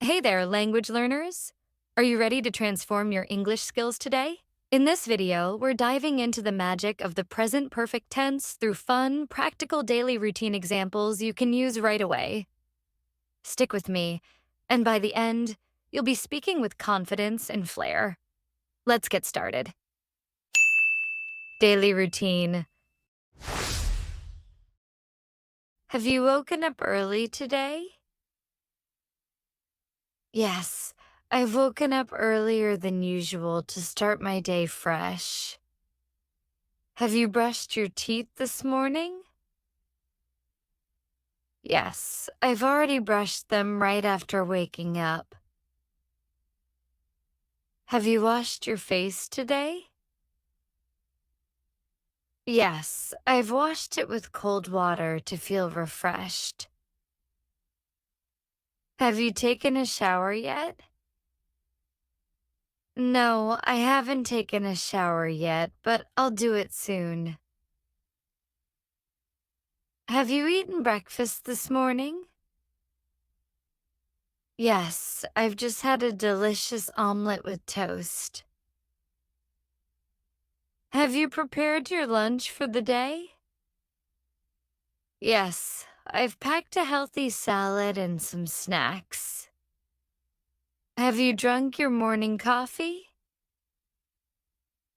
Hey there, language learners! Are you ready to transform your English skills today? In this video, we're diving into the magic of the present perfect tense through fun, practical daily routine examples you can use right away. Stick with me, and by the end, you'll be speaking with confidence and flair. Let's get started. Daily routine. Have you woken up early today? Yes, I've woken up earlier than usual to start my day fresh. Have you brushed your teeth this morning? Yes, I've already brushed them right after waking up. Have you washed your face today? Yes, I've washed it with cold water to feel refreshed. Have you taken a shower yet? No, I haven't taken a shower yet, but I'll do it soon. Have you eaten breakfast this morning? Yes, I've just had a delicious omelet with toast. Have you prepared your lunch for the day? Yes, I've packed a healthy salad and some snacks. Have you drunk your morning coffee?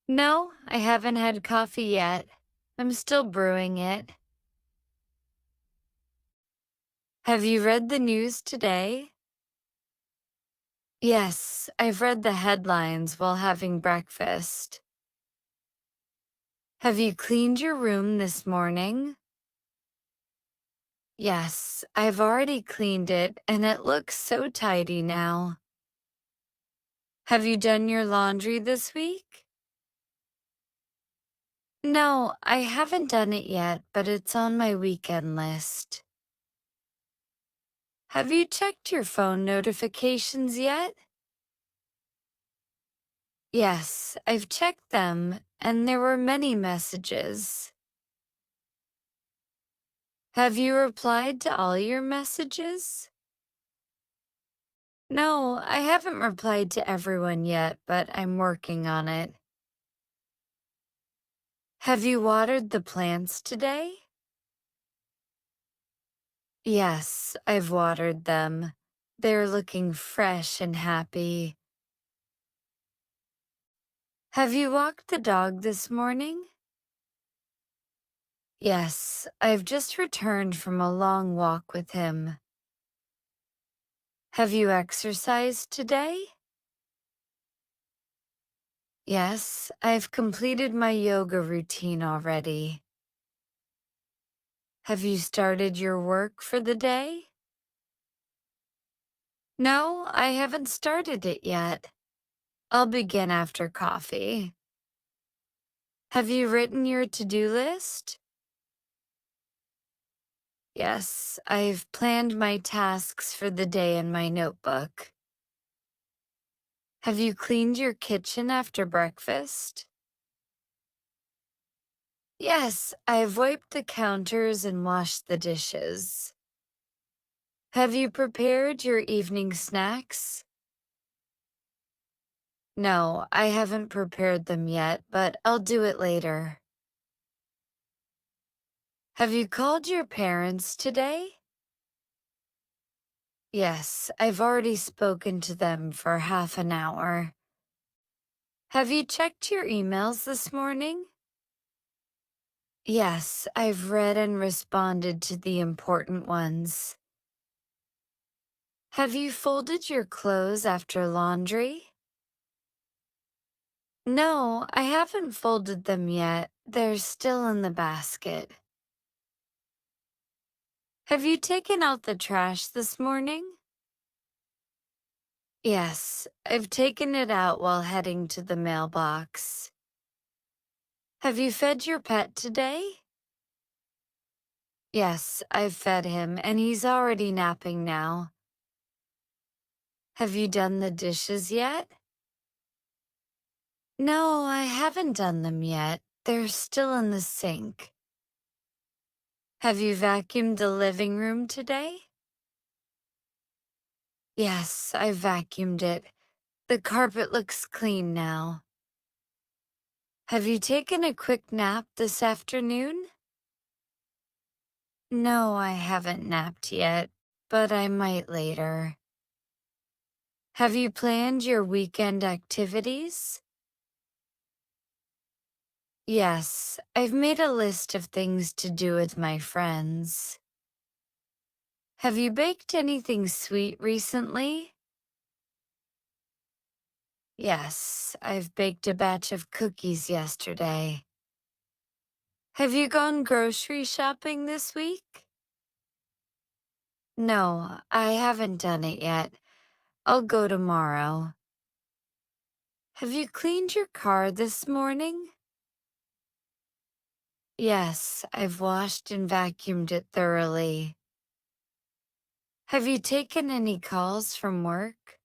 No, I haven't had coffee yet. I'm still brewing it. Have you read the news today? Yes, I've read the headlines while having breakfast. Have you cleaned your room this morning? Yes, I've already cleaned it and it looks so tidy now. Have you done your laundry this week? No, I haven't done it yet, but it's on my weekend list. Have you checked your phone notifications yet? Yes, I've checked them, and there were many messages. Have you replied to all your messages? No, I haven't replied to everyone yet, but I'm working on it. Have you watered the plants today? Yes, I've watered them. They're looking fresh and happy. Have you walked the dog this morning? Yes, I've just returned from a long walk with him. Have you exercised today? Yes, I've completed my yoga routine already. Have you started your work for the day? No, I haven't started it yet. I'll begin after coffee. Have you written your to-do list? Yes, I've planned my tasks for the day in my notebook. Have you cleaned your kitchen after breakfast? Yes, I've wiped the counters and washed the dishes. Have you prepared your evening snacks? No, I haven't prepared them yet, but I'll do it later. Have you called your parents today? Yes, I've already spoken to them for half an hour. Have you checked your emails this morning? Yes, I've read and responded to the important ones. Have you folded your clothes after laundry? No, I haven't folded them yet. They're still in the basket. Have you taken out the trash this morning? Yes, I've taken it out while heading to the mailbox. Have you fed your pet today? Yes, I've fed him, and he's already napping now. Have you done the dishes yet? No, I haven't done them yet. They're still in the sink. Have you vacuumed the living room today? Yes, I vacuumed it. The carpet looks clean now. Have you taken a quick nap this afternoon? No, I haven't napped yet, but I might later. Have you planned your weekend activities? Yes, I've made a list of things to do with my friends. Have you baked anything sweet recently? Yes, I've baked a batch of cookies yesterday. Have you gone grocery shopping this week? No, I haven't done it yet. I'll go tomorrow. Have you cleaned your car this morning? Yes, I've washed and vacuumed it thoroughly. Have you taken any calls from work?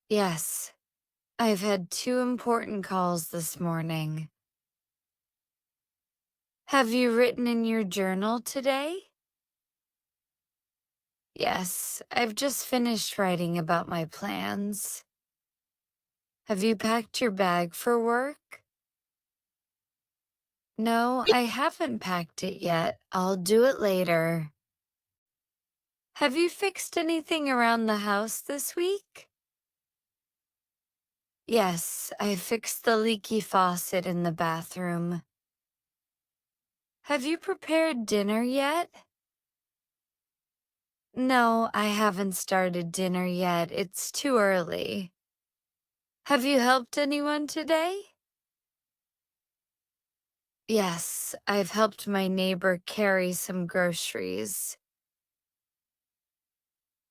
Yes, I've had two important calls this morning. Have you written in your journal today? Yes, I've just finished writing about my plans. Have you packed your bag for work? No, I haven't packed it yet. I'll do it later. Have you fixed anything around the house this week? Yes, I fixed the leaky faucet in the bathroom. Have you prepared dinner yet? No, I haven't started dinner yet. It's too early. Have you helped anyone today? Yes, I've helped my neighbor carry some groceries.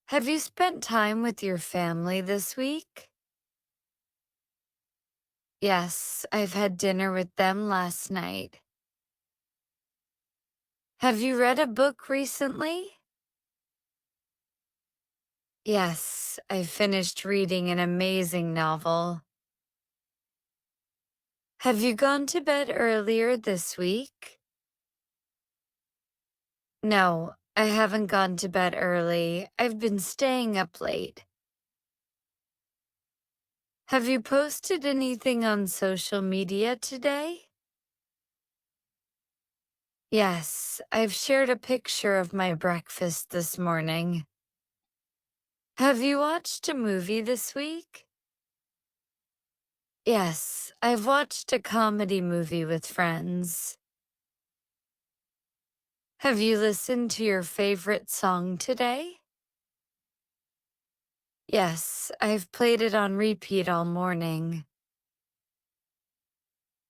Have you spent time with your family this week? Yes, I've had dinner with them last night. Have you read a book recently? Yes, I finished reading an amazing novel. Have you gone to bed earlier this week? No, I haven't gone to bed early. I've been staying up late. Have you posted anything on social media today? Yes, I've shared a picture of my breakfast this morning. Have you watched a movie this week? Yes, I've watched a comedy movie with friends. Have you listened to your favorite song today? Yes, I've played it on repeat all morning.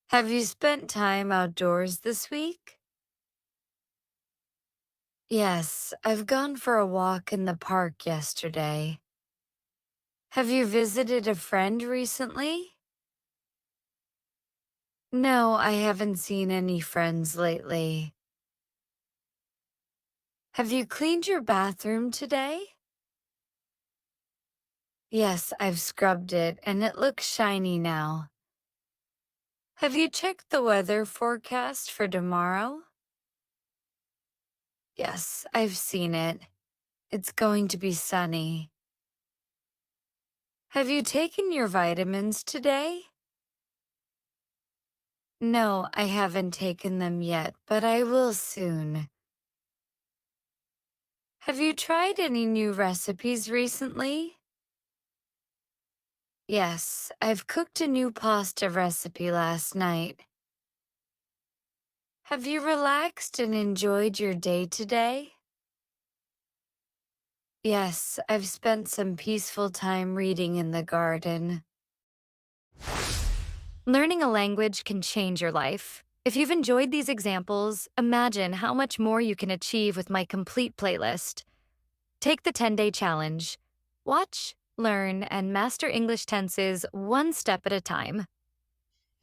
Have you spent time outdoors this week? Yes, I've gone for a walk in the park yesterday. Have you visited a friend recently? No, I haven't seen any friends lately. Have you cleaned your bathroom today? Yes, I've scrubbed it and it looks shiny now. Have you checked the weather forecast for tomorrow? Yes, I've seen it. It's going to be sunny. Have you taken your vitamins today? No, I haven't taken them yet, but I will soon. Have you tried any new recipes recently? Yes, I've cooked a new pasta recipe last night. Have you relaxed and enjoyed your day today? Yes, I've spent some peaceful time reading in the garden. Learning a language can change your life. If you've enjoyed these examples, imagine how much more you can achieve with my complete playlist. Take the 10-day challenge. Watch, learn, and master English tenses one step at a time.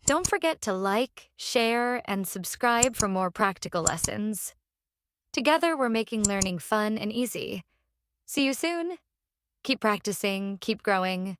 Don't forget to like, share, and subscribe for more practical lessons. Together, we're making learning fun and easy. See you soon. Keep practicing, keep growing.